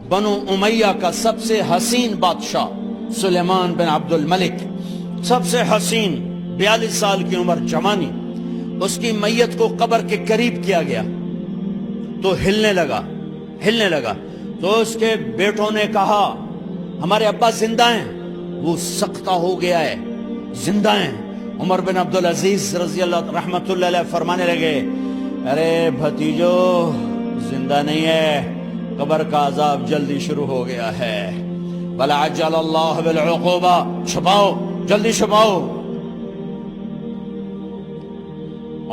بنو امیہ کا سب سے حسین بادشاہ سلیمان بن عبد الملک، سب سے حسین، 42 سال کی عمر، جوانی، اس کی میت کو قبر کے قریب کیا گیا تو ہلنے لگا تو اس کے بیٹوں نے کہا ہمارے ابا زندہ ہیں، وہ سکتہ ہو گیا ہے، زندہ ہیں۔ عمر بن عبدالعزیز رضی اللہ رحمت اللہ علیہ فرمانے لگے ارے بھتیجو زندہ نہیں ہے، قبر کا عذاب جلدی شروع ہو گیا ہے، بَلْ عَجَّلَ اللَّهُ بِالْعُقُوبَةِ، چھپاؤ، جلدی چھپاؤ۔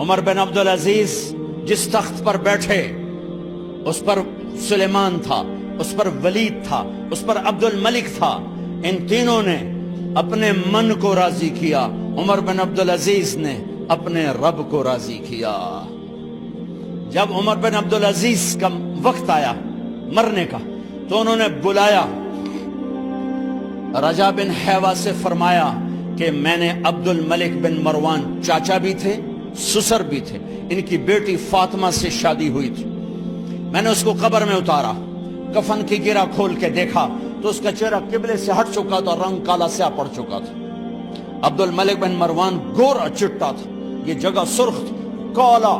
عمر بن عبدالعزیز جس تخت پر بیٹھے اس پر سلیمان تھا، اس پر ولید تھا، اس پر عبد الملک تھا، ان تینوں نے اپنے من کو راضی کیا، عمر بن عبدالعزیز نے اپنے رب کو راضی کیا۔ جب عمر بن عبدالعزیز کا وقت آیا مرنے کا تو انہوں نے بلایا رجا بن حیوہ سے، فرمایا کہ میں نے عبد الملک بن مروان چاچا بھی تھے، سسر بھی تھے، ان کی بیٹی فاطمہ سے شادی ہوئی تھی، میں نے اس کو قبر میں اتارا، کفن کی گرہ کھول کے دیکھا تو اس کا چہرہ قبلے سے ہٹ چکا تھا، رنگ کالا سیاہ پڑ چکا تھا۔ عبد الملک بن مروان گورا چٹا تھا، یہ جگہ سرخ تھی، کالا۔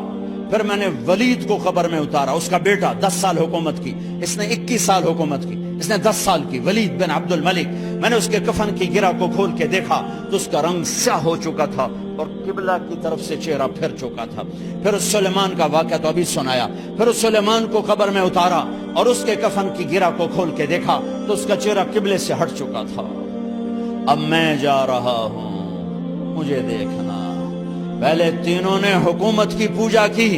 پھر میں نے ولید کو قبر میں اتارا، اس کا بیٹا 10 سال حکومت کی، اس نے 21 سال حکومت کی، اس نے 10 سال کی، ولید بن عبد الملک۔ میں نے اس کے کفن کی گرہ کو کھول کے دیکھا تو اس کا رنگ سیاہ ہو چکا تھا اور قبلہ کی طرف سے چہرہ پھر چکا تھا۔ پھر اس سلیمان کا واقعہ تو ابھی سنایا، پھر اس سلیمان کو قبر میں اتارا اور اس کے کفن کی گرہ کو کھول کے دیکھا تو اس کا چہرہ قبلے سے ہٹ چکا تھا۔ اب میں جا رہا ہوں، مجھے دیکھنا۔ پہلے تینوں نے حکومت کی پوجا کی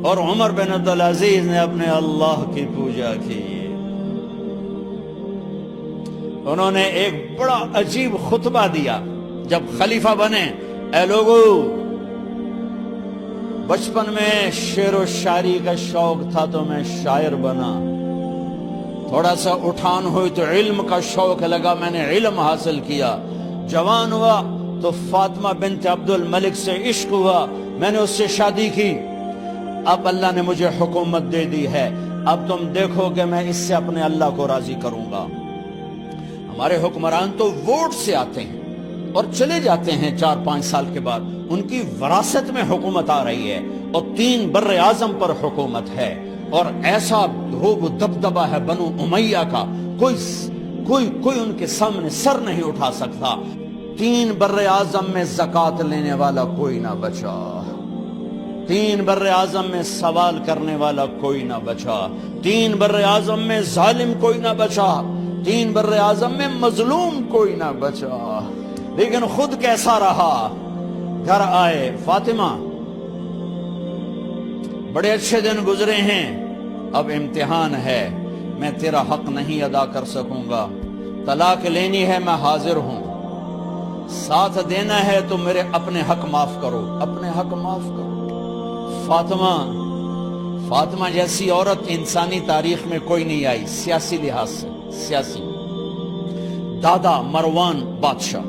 اور عمر بن عبدالعزیز نے اپنے اللہ کی پوجا کی۔ انہوں نے ایک بڑا عجیب خطبہ دیا جب خلیفہ بنے، اے لوگو، بچپن میں شعر و شاعری کا شوق تھا تو میں شاعر بنا، تھوڑا سا اٹھان ہوئی تو علم کا شوق لگا، میں نے علم حاصل کیا، جوان ہوا تو فاطمہ بنت عبد الملک سے عشق ہوا، میں نے اس سے شادی کی، اب اللہ نے مجھے حکومت دے دی ہے، اب تم دیکھو کہ میں اس سے اپنے اللہ کو راضی کروں گا۔ ہمارے حکمران تو ووٹ سے آتے ہیں اور چلے جاتے ہیں 4-5 سال کے بعد، ان کی وراثت میں حکومت آ رہی ہے اور 3 بر اعظم پر حکومت ہے، اور ایسا روب و دبدبہ ہے بنو امیہ کا، کوئی ان کے سامنے سر نہیں اٹھا سکتا۔ 3 بر اعظم میں زکوٰۃ لینے والا کوئی نہ بچا، 3 بر اعظم میں سوال کرنے والا کوئی نہ بچا، 3 بر اعظم میں ظالم کوئی نہ بچا، 3 بر اعظم میں مظلوم کوئی نہ بچا۔ لیکن خود کیسا رہا؟ گھر آئے، فاطمہ بڑے اچھے دن گزرے ہیں، اب امتحان ہے، میں تیرا حق نہیں ادا کر سکوں گا، طلاق لینی ہے میں حاضر ہوں، ساتھ دینا ہے تو میرے اپنے حق معاف کرو، اپنے حق معاف کرو۔ فاطمہ جیسی عورت انسانی تاریخ میں کوئی نہیں آئی، سیاسی لحاظ سے، سیاسی، دادا مروان بادشاہ،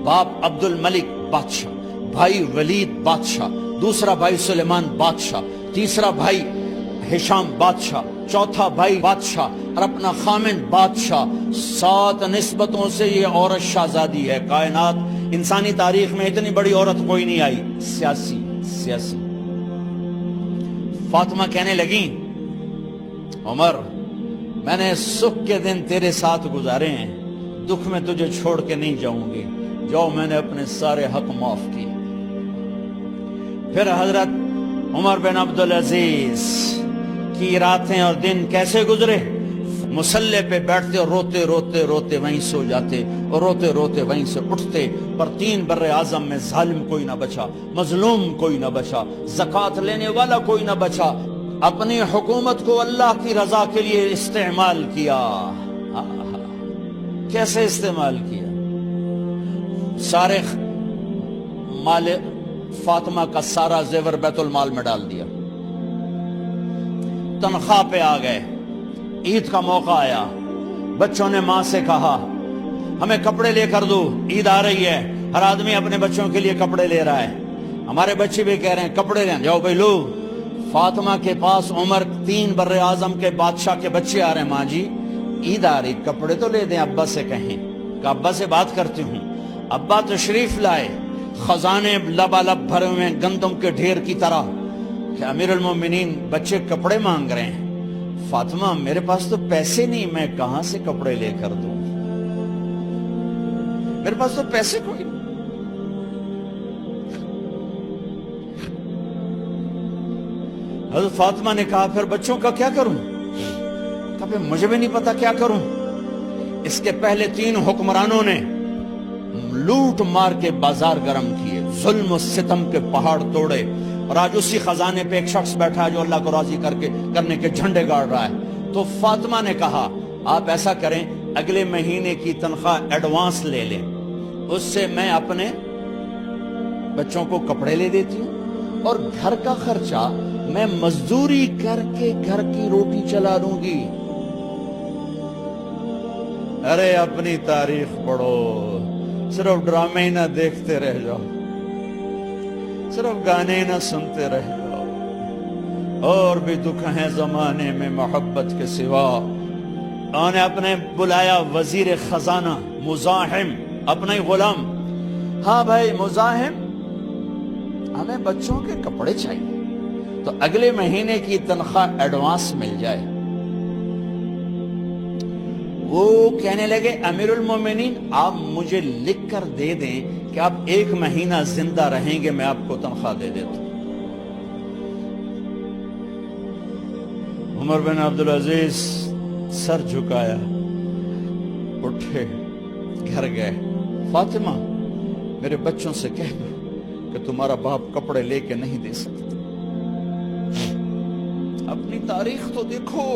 باپ عبد الملک بادشاہ، بھائی ولید بادشاہ، دوسرا بھائی سلیمان بادشاہ، تیسرا بھائی ہشام بادشاہ، چوتھا بھائی بادشاہ اور اپنا خامن بادشاہ، 7 نسبتوں سے یہ عورت شہزادی ہے۔ کائنات انسانی تاریخ میں اتنی بڑی عورت کوئی نہیں آئی، سیاسی۔ فاطمہ کہنے لگیں عمر، میں نے سکھ کے دن تیرے ساتھ گزارے ہیں، دکھ میں تجھے چھوڑ کے نہیں جاؤں گی، جاؤ میں نے اپنے سارے حق معاف کیے۔ پھر حضرت عمر بن عبدالعزیز کی راتیں اور دن کیسے گزرے؟ مسلح پہ بیٹھتے اور روتے وہیں سو جاتے اور روتے وہیں سے اٹھتے، پر 3 بر اعظم میں ظالم کوئی نہ بچا، مظلوم کوئی نہ بچا، زکوٰۃ لینے والا کوئی نہ بچا، اپنی حکومت کو اللہ کی رضا کے لیے استعمال کیا۔ کیسے استعمال کیا؟ سارے مال فاطمہ کا سارا زیور بیت المال میں ڈال دیا، تنخواہ پہ آ گئے، عید کا موقع آیا، بچوں نے ماں سے کہا ہمیں کپڑے لے کر دو، عید آ رہی ہے، ہر آدمی اپنے بچوں کے لیے کپڑے لے رہا ہے، ہمارے بچے بھی کہہ رہے ہیں کپڑے لیں، جاؤ بھائی لو۔ فاطمہ کے پاس عمر 3 بر اعظم کے بادشاہ کے بچے آ رہے ہیں، ماں جی عید آ رہی، کپڑے تو لے دیں، ابا سے کہیں کہ ابا سے بات کرتی ہوں۔ ابا تشریف لائے، خزانے لبالب بھرے ہوئے گندم کے ڈھیر کی طرح کہ امیر المومنین بچے کپڑے مانگ رہے ہیں۔ فاطمہ میرے پاس تو پیسے نہیں، میں کہاں سے کپڑے لے کر دوں، میرے پاس تو پیسے کوئی نہیں۔ حضرت فاطمہ نے کہا پھر بچوں کا کیا کروں؟ کہا پھر مجھے بھی نہیں پتا کیا کروں۔ اس کے پہلے 3 حکمرانوں نے لوٹ مار کے بازار گرم کیے، ظلم و ستم کے پہاڑ توڑے، اور آج اسی خزانے پہ ایک شخص بیٹھا ہے جو اللہ کو راضی کرنے کے جھنڈے گاڑ رہا ہے۔ تو فاطمہ نے کہا آپ ایسا کریں، اگلے مہینے کی تنخواہ ایڈوانس لے لیں، اس سے میں اپنے بچوں کو کپڑے لے دیتی ہوں، اور گھر کا خرچہ میں مزدوری کر کے گھر کی روٹی چلا لوں گی۔ ارے اپنی تاریخ پڑھو، صرف ڈرامے ہی نہ دیکھتے رہ جاؤ، صرف گانے نہ سنتے رہ جاؤ، اور بھی دکھ ہیں زمانے میں محبت کے سوا۔ انہوں نے اپنے بلایا وزیر خزانہ مزاحم، اپنا ہی غلام، ہاں بھائی مزاحم ہمیں بچوں کے کپڑے چاہیے، تو اگلے مہینے کی تنخواہ ایڈوانس مل جائے۔ وہ کہنے لگے امیر المومنین آپ مجھے لکھ کر دے دیں کہ آپ 1 مہینہ زندہ رہیں گے، میں آپ کو تنخواہ دے دیتا ہوں۔ عمر بن عبدالعزیز سر جھکایا، اٹھے، گھر گئے۔ فاطمہ میرے بچوں سے کہہ دو کہ تمہارا باپ کپڑے لے کے نہیں دے سکتا۔ اپنی تاریخ تو دیکھو،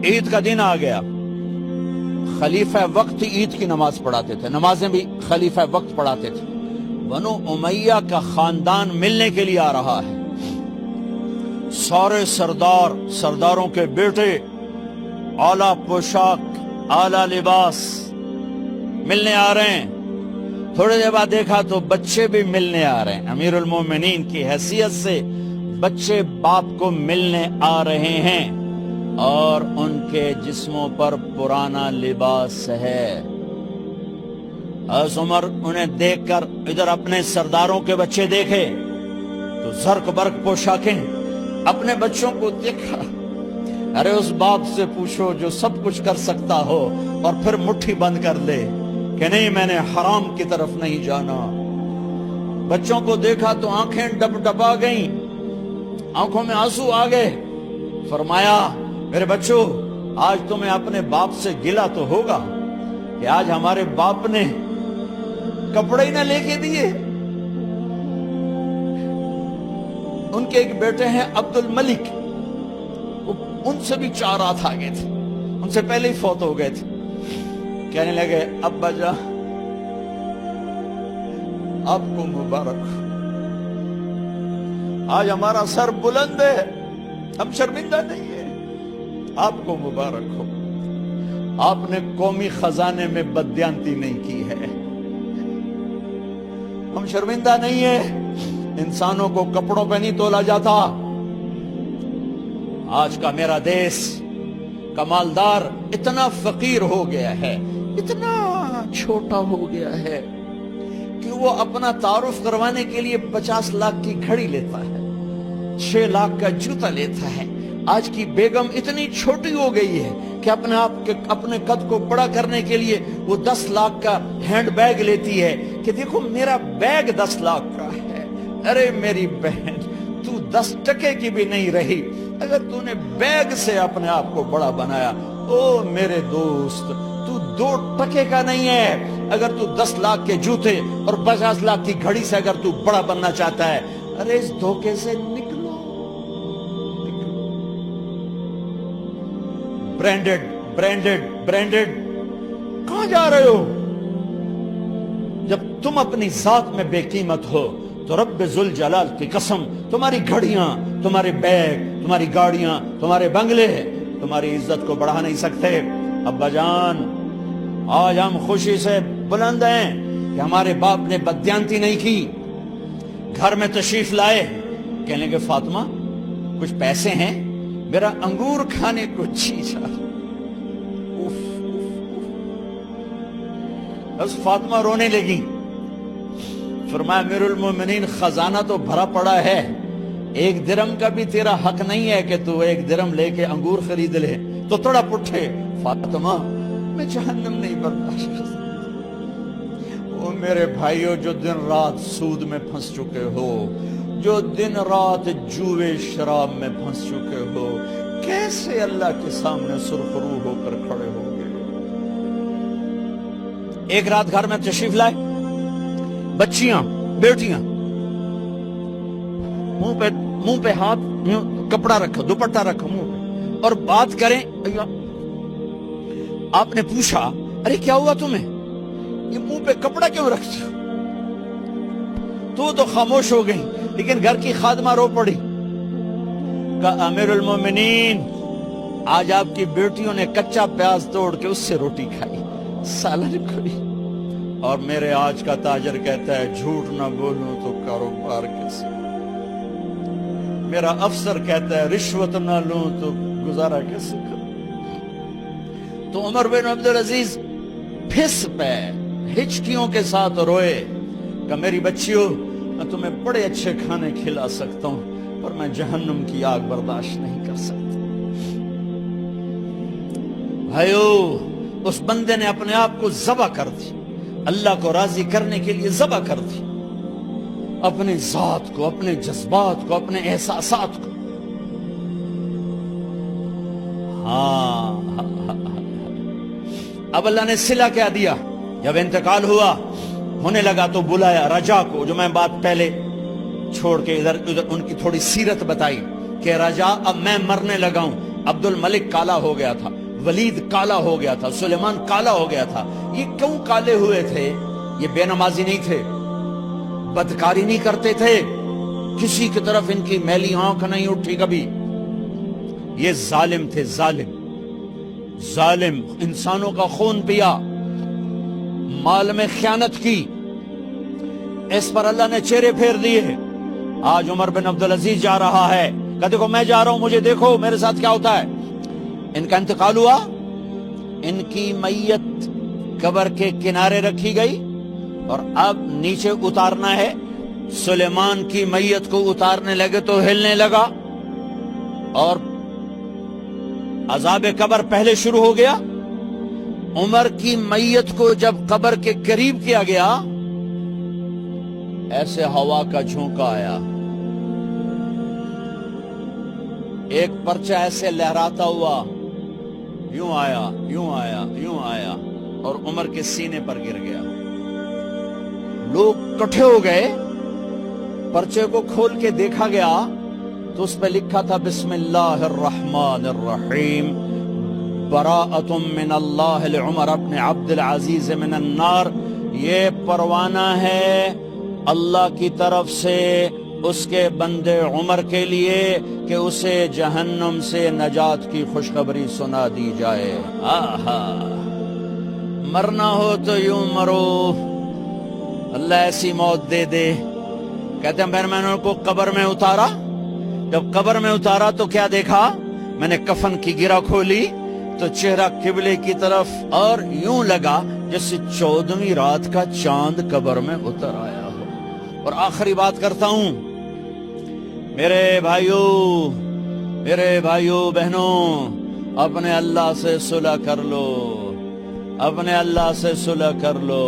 عید کا دن آ گیا، خلیفہ وقت عید کی نماز پڑھاتے تھے، نمازیں بھی خلیفہ وقت پڑھاتے تھے۔ بنو امیہ کا خاندان ملنے کے لیے آ رہا ہے، سارے سرداروں کے بیٹے اعلیٰ پوشاک، اعلیٰ لباس ملنے آ رہے ہیں۔ تھوڑے دیر بعد دیکھا تو بچے بھی ملنے آ رہے ہیں، امیر المومنین کی حیثیت سے بچے باپ کو ملنے آ رہے ہیں، اور ان کے جسموں پر پرانا لباس ہے۔ حضرت عمر انہیں دیکھ کر ادھر اپنے سرداروں کے بچے دیکھے تو زرق برق پوشاکیں، اپنے بچوں کو دیکھا۔ ارے اس باپ سے پوچھو جو سب کچھ کر سکتا ہو اور پھر مٹھی بند کر لے کہ نہیں میں نے حرام کی طرف نہیں جانا۔ بچوں کو دیکھا تو آنکھیں ڈبڈبا گئیں، آنکھوں میں آنسو آ گئے۔ فرمایا میرے بچوں آج تمہیں اپنے باپ سے گلہ تو ہوگا کہ آج ہمارے باپ نے کپڑے ہی نہ لے کے دیے۔ ان کے ایک بیٹے ہیں عبد الملک، ان سے بھی 4 ہاتھ آگے تھے، ان سے پہلے ہی فوت ہو گئے تھے۔ کہنے لگے ابا جان آپ کو مبارک، آج ہمارا سر بلند ہے، ہم شرمندہ نہیں ہیں، آپ کو مبارک ہو، آپ نے قومی خزانے میں بددیانتی نہیں کی ہے، ہم شرمندہ نہیں ہیں، انسانوں کو کپڑوں پہ نہیں تولا جاتا۔ آج کا میرا دیس کا مالدار اتنا فقیر ہو گیا ہے، اتنا چھوٹا ہو گیا ہے کہ وہ اپنا تعارف کروانے کے لیے 50 لاکھ کی گھڑی لیتا ہے، 6 لاکھ کا جوتا لیتا ہے۔ آج کی بیگم اتنی چھوٹی ہو گئی ہے کہ اپنے قد کو بڑا کرنے کے لیے وہ 10 لاکھ کا ہینڈ بیگ لیتی ہے کہ دیکھو میرا بیگ 10 لاکھ کا ہے۔ ارے میری بہن تو 10 ٹکے کی بھی نہیں رہی، اگر تو نے بیگ سے اپنے آپ کو بڑا بنایا، او میرے دوست تو 2 ٹکے کا نہیں ہے۔ اگر تو 10 لاکھ کے جوتے اور 50 لاکھ کی گھڑی سے اگر تو بڑا بننا چاہتا ہے، ارے اس دھوکے سے نکلو۔ برینڈڈ کہاں جا رہے ہو؟ جب تم اپنی ذات میں بے قیمت ہو تو رب ذوالجلال کی قسم تمہاری گھڑیاں، تمہارے بیگ، تمہاری گاڑیاں، تمہارے بنگلے تمہاری عزت کو بڑھا نہیں سکتے۔ ابا جان آج ہم خوشی سے بلند ہیں کہ ہمارے باپ نے بددیانتی نہیں کی۔ گھر میں تشریف لائے، کہنے لگے فاطمہ کچھ پیسے ہیں، میرا انگور کھانے کو جی چاہ رہا۔ بس فاطمہ رونے لگی، فرمایا امیر المومنین خزانہ تو بھرا پڑا ہے، 1 درم کا بھی تیرا حق نہیں ہے کہ تو 1 درم لے کے انگور خرید لے۔ تو تڑپ اٹھے، فاطمہ میں جہنم نہیں برداشت کر سکتا۔ وہ میرے بھائیو جو دن رات سود میں پھنس چکے ہو، جو دن رات جوئے شراب میں پھنس چکے ہو، کیسے اللہ کے سامنے سرخرو ہو کر کھڑے ہو گے؟ ایک رات گھر میں تشریف لائے، بچیاں بیٹیاں، منہ پہ ہاتھ، کپڑا رکھو، دوپٹہ رکھو منہ پہ، اور بات کریں۔ آپ نے پوچھا ارے کیا ہوا تمہیں، یہ منہ پہ کپڑا کیوں رکھتے ہو؟ تو خاموش ہو گئی، لیکن گھر کی خادمہ رو پڑی، کہا امیر المومنین آج آپ کی بیٹیوں نے کچا پیاز توڑ کے اس سے روٹی کھائی، سالن کھائی، اور میرے آج کا تاجر کہتا ہے جھوٹ نہ بولوں تو کاروبار کیسے، میرا افسر کہتا ہے رشوت نہ لوں تو گزارا کیسے کروں۔ تو عمر بن عبدالعزیز پھس پہ ہچکیوں کے ساتھ روئے کہ میری بچیوں میں تمہیں بڑے اچھے کھانے کھلا سکتا ہوں، پر میں جہنم کی آگ برداشت نہیں کر سکتا۔ بھائیو، اس بندے نے اپنے آپ کو ذبح کر دی، اللہ کو راضی کرنے کے لیے ذبح کر دی، اپنے ذات کو، اپنے جذبات کو، اپنے احساسات کو۔ اب اللہ نے صلہ کیا دیا، جب انتقال ہوا ہونے لگا تو بلایا رجا کو، جو میں بات پہلے چھوڑ کے ادھر ان کی تھوڑی سیرت بتائی کہ رجا اب میں مرنے لگا ہوں۔ عبد الملک کالا ہو گیا تھا، ولید کالا ہو گیا تھا، سلیمان کالا ہو گیا تھا۔ یہ کیوں کالے ہوئے تھے؟ یہ بے نمازی نہیں تھے، بدکاری نہیں کرتے تھے، کسی کی طرف ان کی میلی آنکھ نہیں اٹھی کبھی۔ یہ ظالم تھے، ظالم ظالم، انسانوں کا خون پیا، مال میں خیانت کی، اس پر اللہ نے چہرے پھیر دیے۔ آج عمر بن عبدالعزیز جا رہا ہے کہ دیکھو میں جا رہا ہوں، مجھے دیکھو میرے ساتھ کیا ہوتا ہے۔ ان کا انتقال ہوا، ان کی میت قبر کے کنارے رکھی گئی، اور اب نیچے اتارنا ہے۔ سلیمان کی میت کو اتارنے لگے تو ہلنے لگا، اور عذاب قبر پہلے شروع ہو گیا۔ عمر کی میت کو جب قبر کے قریب کیا گیا، ایسے ہوا کا جھونکا آیا، ایک پرچہ ایسے لہراتا ہوا، یوں آیا یوں آیا یوں آیا، اور عمر کے سینے پر گر گیا۔ لوگ کٹھے ہو گئے، پرچے کو کھول کے دیکھا گیا تو اس پہ لکھا تھا بسم اللہ الرحمن الرحیم، براءۃ من اللہ لعمر بن عبد العزیز من النار۔ یہ پروانہ ہے اللہ کی طرف سے اس کے بندے عمر کے لیے کہ اسے جہنم سے نجات کی خوشخبری سنا دی جائے۔ آہا، مرنا ہو تو یوں مرو، اللہ ایسی موت دے دے۔ کہتے ہیں میں نے ان کو قبر میں اتارا، جب قبر میں اتارا تو کیا دیکھا؟ میں نے کفن کی گرہ کھولی تو چہرہ قبلے کی طرف، اور یوں لگا جیسے 14ویں رات کا چاند قبر میں اتر آیا ہو۔ اور آخری بات کرتا ہوں، میرے بھائیوں بہنوں، اپنے اللہ سے صلح کر لو، اپنے اللہ سے صلح کر لو۔